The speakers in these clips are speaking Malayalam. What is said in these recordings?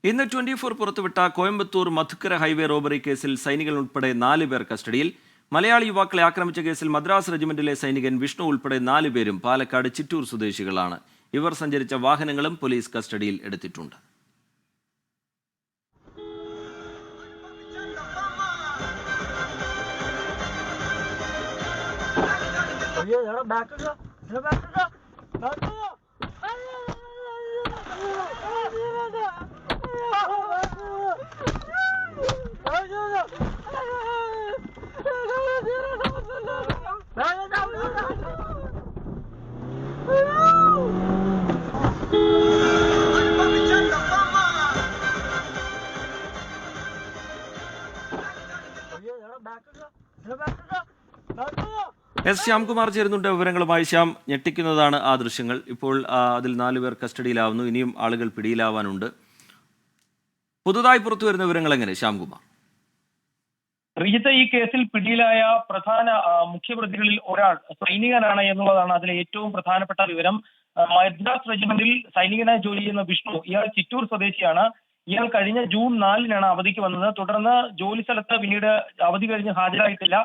ഇന്ന് 24 പുറത്തുവിട്ട കോയമ്പത്തൂർ മധുക്കര ഹൈവേ റോബറി കേസിൽ സൈനികൻ ഉൾപ്പെടെ 4 പേർ കസ്റ്റഡിയിൽ. മലയാളി യുവാക്കളെ ആക്രമിച്ച കേസിൽ മദ്രാസ് റെജിമെന്റിലെ സൈനികൻ വിഷ്ണു ഉൾപ്പെടെ 4 പേരും പാലക്കാട് ചിറ്റൂർ സ്വദേശികളാണ്. ഇവർ സഞ്ചരിച്ച വാഹനങ്ങളും പോലീസ് കസ്റ്റഡിയിൽ എടുത്തിട്ടുണ്ട്. എസ് ശ്യാംകുമാർ ചേരുന്നുണ്ട് വിവരങ്ങളുമായി. ശ്യാം, ഞെട്ടിക്കുന്നതാണ് ആ ദൃശ്യങ്ങൾ. ഇപ്പോൾ അതിൽ 4 പേർ കസ്റ്റഡിയിലാവുന്നു, ഇനിയും ആളുകൾ പിടിയിലാവാനുണ്ട്. പുതുതായി പുറത്തു വരുന്ന വിവരങ്ങൾ എങ്ങനെ ശ്യാംകുമാർ? റിജിത്ത്, ഈ കേസിൽ പിടിയിലായ പ്രധാന മുഖ്യപ്രതികളിൽ ഒരാൾ സൈനികനാണ് എന്നുള്ളതാണ് അതിലെ ഏറ്റവും പ്രധാനപ്പെട്ട വിവരം. മദ്രാസ് റെജിമെന്റിൽ സൈനികനായി ജോലി ചെയ്യുന്ന വിഷ്ണു, ഇയാൾ ചിറ്റൂർ സ്വദേശിയാണ്. ഇയാൾ കഴിഞ്ഞ ജൂൺ 4-നാണ് അവധിക്ക് വന്നത്. തുടർന്ന് ജോലി സ്ഥലത്ത് പിന്നീട് അവധി കഴിഞ്ഞ് ഹാജരായിട്ടില്ല.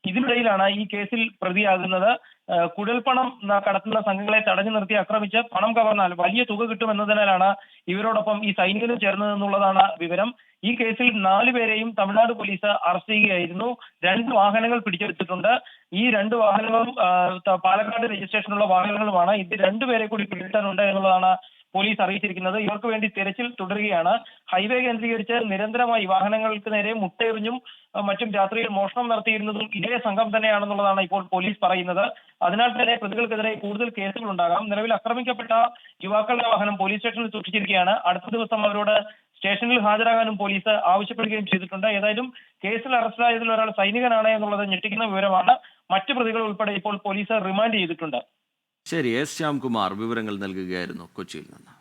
ഇതിനിടയിലാണ് ഈ കേസിൽ പ്രതിയാകുന്നത്. കുഴൽപ്പണം കടത്തുന്ന സംഘങ്ങളെ തടഞ്ഞു നിർത്തി ആക്രമിച്ച് പണം കവർന്നാൽ വലിയ തുക കിട്ടുമെന്നതിനാലാണ് ഇവരോടൊപ്പം ഈ സൈനികനും ചേർന്നതെന്നുള്ളതാണ് വിവരം. ഈ കേസിൽ 4 പേരെയും തമിഴ്നാട് പോലീസ് അറസ്റ്റ് ചെയ്യുകയായിരുന്നു. 2 വാഹനങ്ങൾ പിടിച്ചെടുത്തിട്ടുണ്ട്. ഈ 2 വാഹനങ്ങളും പാലക്കാട് രജിസ്ട്രേഷനുള്ള വാഹനങ്ങളുമാണ്. ഇത് 2 പേരെ കൂടി പിടിക്കാനുണ്ട് എന്നുള്ളതാണ് പോലീസ് അറിയിച്ചിരിക്കുന്നത്. ഇവർക്ക് വേണ്ടി തെരച്ചിൽ തുടരുകയാണ്. ഹൈവേ കേന്ദ്രീകരിച്ച് നിരന്തരമായി വാഹനങ്ങൾക്ക് നേരെ മുട്ടയെറിഞ്ഞും മറ്റും രാത്രിയിൽ മോഷണം നടത്തിയിരുന്നതും ഇതേ സംഘം തന്നെയാണെന്നുള്ളതാണ് ഇപ്പോൾ പോലീസ് പറയുന്നത്. അതിനാൽ തന്നെ പ്രതികൾക്കെതിരെ കൂടുതൽ കേസുകൾ ഉണ്ടാകാം. നിലവിൽ ആക്രമിക്കപ്പെട്ട യുവാക്കളുടെ വാഹനം പോലീസ് സ്റ്റേഷനിൽ സൂക്ഷിച്ചിരിക്കുകയാണ്. അടുത്ത ദിവസം അവരോട് സ്റ്റേഷനിൽ ഹാജരാകാനും പോലീസ് ആവശ്യപ്പെടുകയും ചെയ്തിട്ടുണ്ട്. ഏതായാലും കേസിൽ അറസ്റ്റിലായതിൽ ഒരാൾ സൈനികനാണ് എന്നുള്ളത് ഞെട്ടിക്കുന്ന വിവരമാണ്. മറ്റു പ്രതികൾ ഉൾപ്പെടെ ഇപ്പോൾ പോലീസ് റിമാൻഡ് ചെയ്തിട്ടുണ്ട്. ശരി, എസ് ശ്യാംകുമാർ വിവരങ്ങൾ നൽകുകയായിരുന്നു കൊച്ചിയിൽ നിന്ന്.